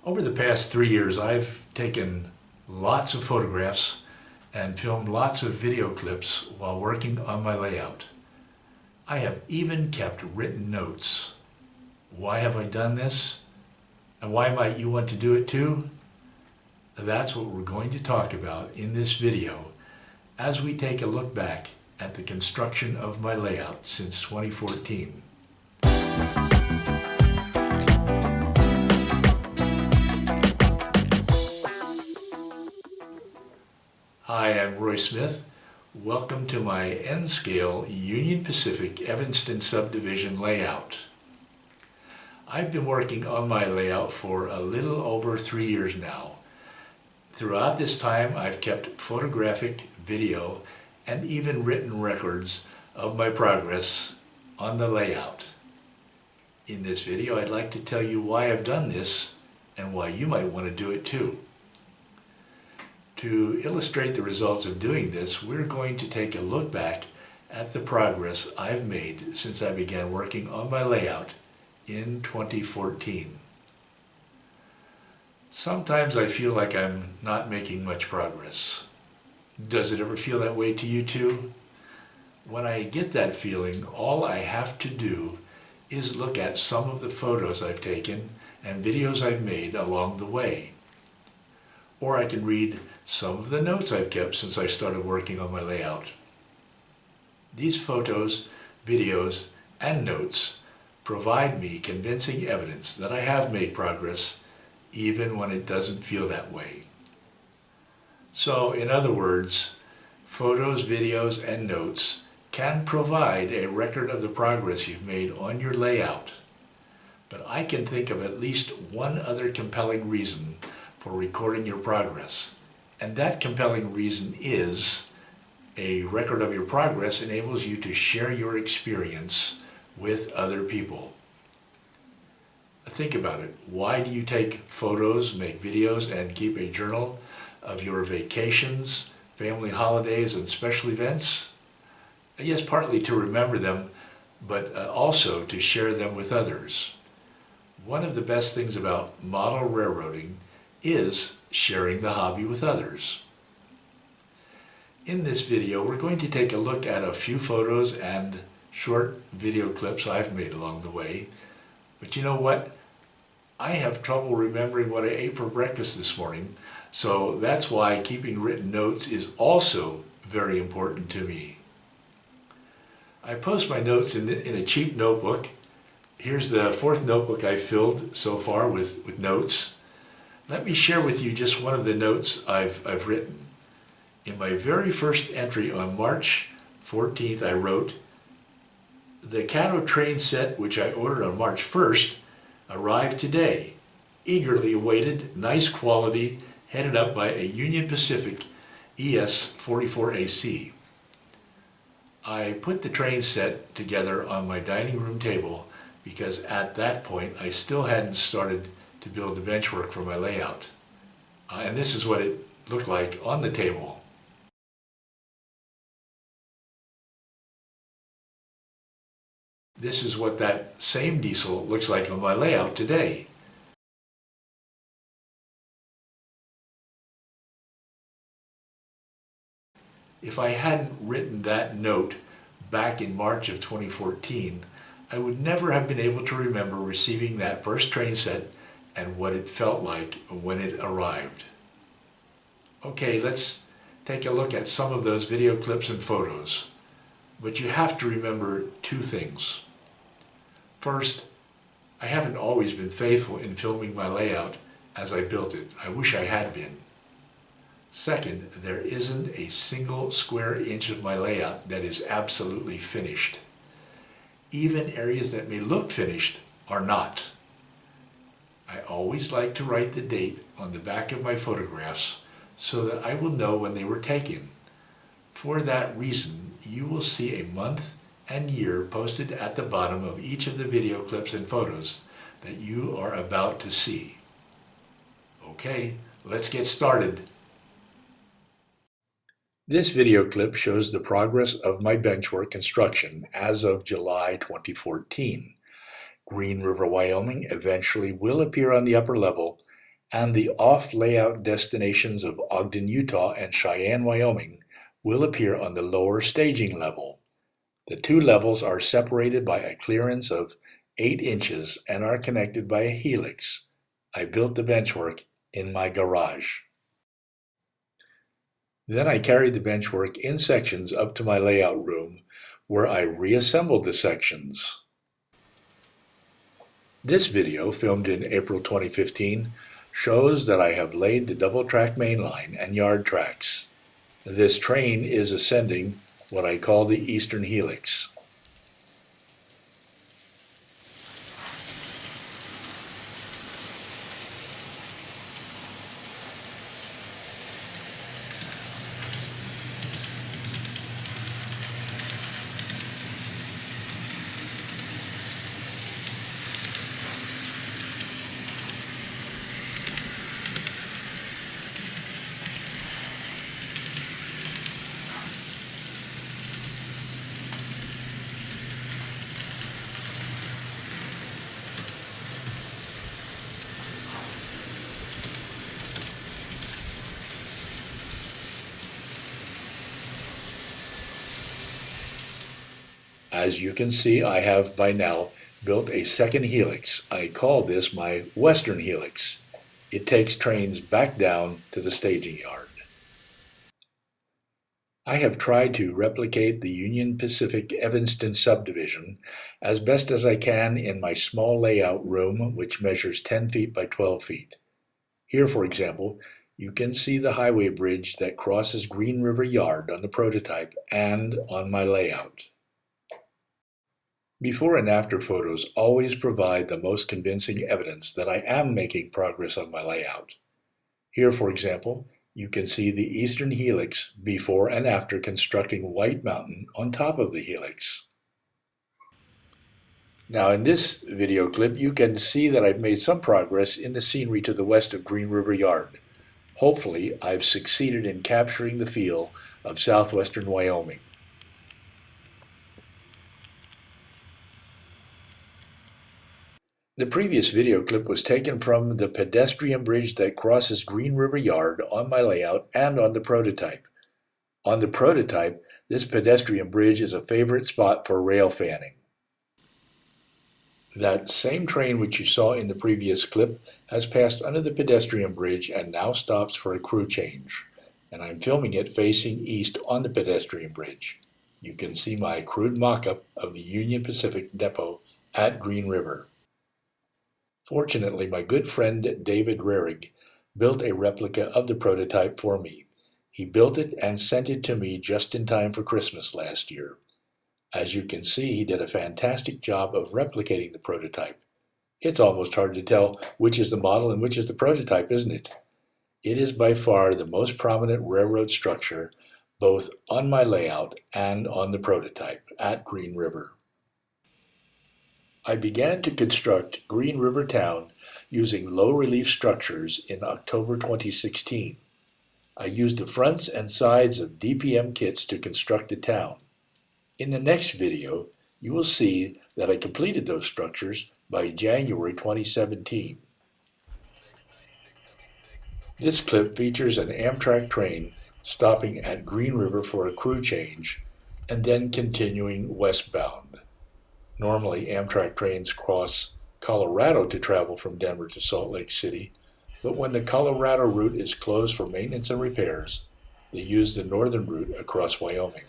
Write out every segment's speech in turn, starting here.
Over the past 3 years, I've taken lots of photographs and filmed lots of video clips while working on my layout. I have even kept written notes. Why have I done this? And why might you want to do it too? That's what we're going to talk about in this video as we take a look back at the construction of my layout since 2014. Hi, I'm Roy Smith. Welcome to my N-scale Union Pacific Evanston Subdivision layout. I've been working on my layout for a little over 3 years now. Throughout this time, I've kept photographic, video, and even written records of my progress on the layout. In this video, I'd like to tell you why I've done this and why you might want to do it too. To illustrate the results of doing this, we're going to take a look back at the progress I've made since I began working on my layout in 2014. Sometimes I feel like I'm not making much progress. Does it ever feel that way to you too? When I get that feeling, all I have to do is look at some of the photos I've taken and videos I've made along the way. Or I can read some of the notes I've kept since I started working on my layout. These photos, videos, and notes provide me convincing evidence that I have made progress even when it doesn't feel that way. So, in other words, photos, videos, and notes can provide a record of the progress you've made on your layout. But I can think of at least one other compelling reason for recording your progress. And that compelling reason is a record of your progress enables you to share your experience with other people. Think about it. Why do you take photos, make videos, and keep a journal of your vacations, family holidays, and special events? Yes, partly to remember them, but also to share them with others. One of the best things about model railroading is sharing the hobby with others. In this video, we're going to take a look at a few photos and short video clips I've made along the way. But you know what? I have trouble remembering what I ate for breakfast this morning, so that's why keeping written notes is also very important to me. I post my notes in a cheap notebook. Here's the fourth notebook I've filled so far with notes. Let me share with you just one of the notes I've written. In my very first entry on March 14th, I wrote, "The Caddo train set, which I ordered on March 1st, arrived today. Eagerly awaited, nice quality, headed up by a Union Pacific ES-44AC. I put the train set together on my dining room table because at that point I still hadn't started to build the benchwork for my layout. And this is what it looked like on the table. This is what that same diesel looks like on my layout today. If I hadn't written that note back in March of 2014, I would never have been able to remember receiving that first train set and what it felt like when it arrived." Okay, let's take a look at some of those video clips and photos. But you have to remember two things. First, I haven't always been faithful in filming my layout as I built it. I wish I had been. Second, there isn't a single square inch of my layout that is absolutely finished. Even areas that may look finished are not. I always like to write the date on the back of my photographs so that I will know when they were taken. For that reason, you will see a month and year posted at the bottom of each of the video clips and photos that you are about to see. Okay, let's get started. This video clip shows the progress of my benchwork construction as of July 2014. Green River, Wyoming eventually will appear on the upper level, and the off-layout destinations of Ogden, Utah and Cheyenne, Wyoming will appear on the lower staging level. The two levels are separated by a clearance of 8 inches and are connected by a helix. I built the benchwork in my garage. Then I carried the benchwork in sections up to my layout room, where I reassembled the sections. This video, filmed in April 2015, shows that I have laid the double-track mainline and yard tracks. This train is ascending what I call the Eastern Helix. As you can see, I have by now built a second helix. I call this my Western Helix. It takes trains back down to the staging yard. I have tried to replicate the Union Pacific Evanston subdivision as best as I can in my small layout room, which measures 10 feet by 12 feet. Here, for example, you can see the highway bridge that crosses Green River Yard on the prototype and on my layout. Before and after photos always provide the most convincing evidence that I am making progress on my layout. Here, for example, you can see the Eastern Helix before and after constructing White Mountain on top of the helix. Now in this video clip, you can see that I've made some progress in the scenery to the west of Green River Yard. Hopefully, I've succeeded in capturing the feel of southwestern Wyoming. The previous video clip was taken from the pedestrian bridge that crosses Green River Yard on my layout and on the prototype. On the prototype, this pedestrian bridge is a favorite spot for rail fanning. That same train which you saw in the previous clip has passed under the pedestrian bridge and now stops for a crew change. And I'm filming it facing east on the pedestrian bridge. You can see my crude mock-up of the Union Pacific depot at Green River. Fortunately, my good friend David Rarig built a replica of the prototype for me. He built it and sent it to me just in time for Christmas last year. As you can see, he did a fantastic job of replicating the prototype. It's almost hard to tell which is the model and which is the prototype, isn't it? It is by far the most prominent railroad structure, both on my layout and on the prototype at Green River. I began to construct Green River Town using low-relief structures in October 2016. I used the fronts and sides of DPM kits to construct the town. In the next video, you will see that I completed those structures by January 2017. This clip features an Amtrak train stopping at Green River for a crew change and then continuing westbound. Normally, Amtrak trains cross Colorado to travel from Denver to Salt Lake City, but when the Colorado route is closed for maintenance and repairs, they use the northern route across Wyoming.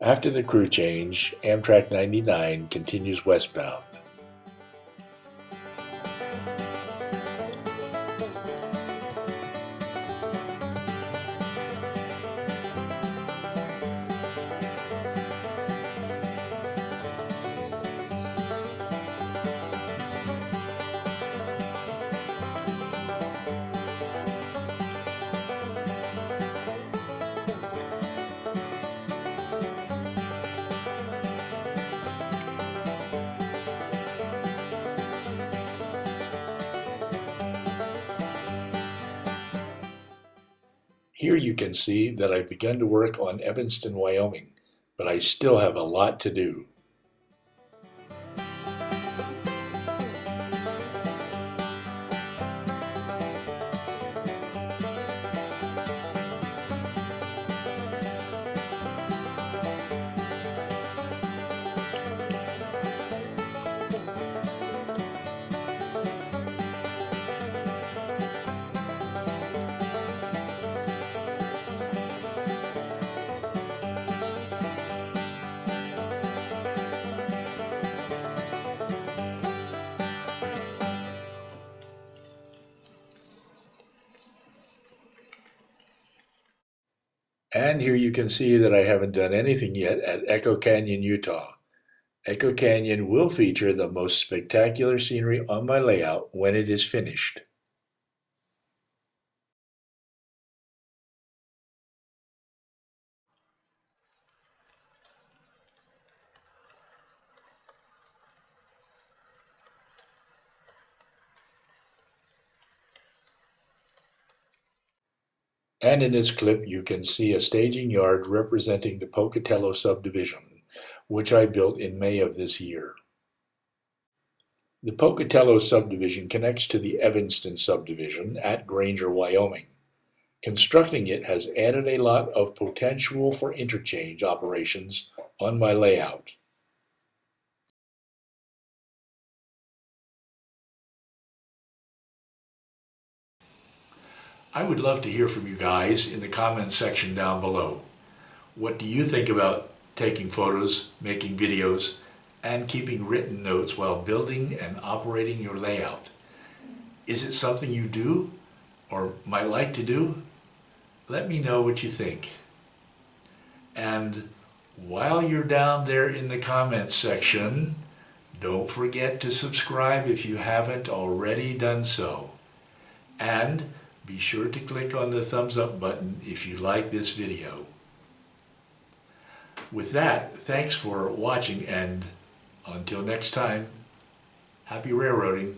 After the crew change, Amtrak 99 continues westbound. Here you can see that I've begun to work on Evanston, Wyoming, but I still have a lot to do. And here you can see that I haven't done anything yet at Echo Canyon, Utah. Echo Canyon will feature the most spectacular scenery on my layout when it is finished. And in this clip you can see a staging yard representing the Pocatello Subdivision, which I built in May of this year. The Pocatello Subdivision connects to the Evanston Subdivision at Granger, Wyoming. Constructing it has added a lot of potential for interchange operations on my layout. I would love to hear from you guys in the comments section down below. What do you think about taking photos, making videos, and keeping written notes while building and operating your layout? Is it something you do or might like to do? Let me know what you think. And while you're down there in the comments section, don't forget to subscribe if you haven't already done so. And be sure to click on the thumbs up button if you like this video. With that, thanks for watching, and until next time, happy railroading.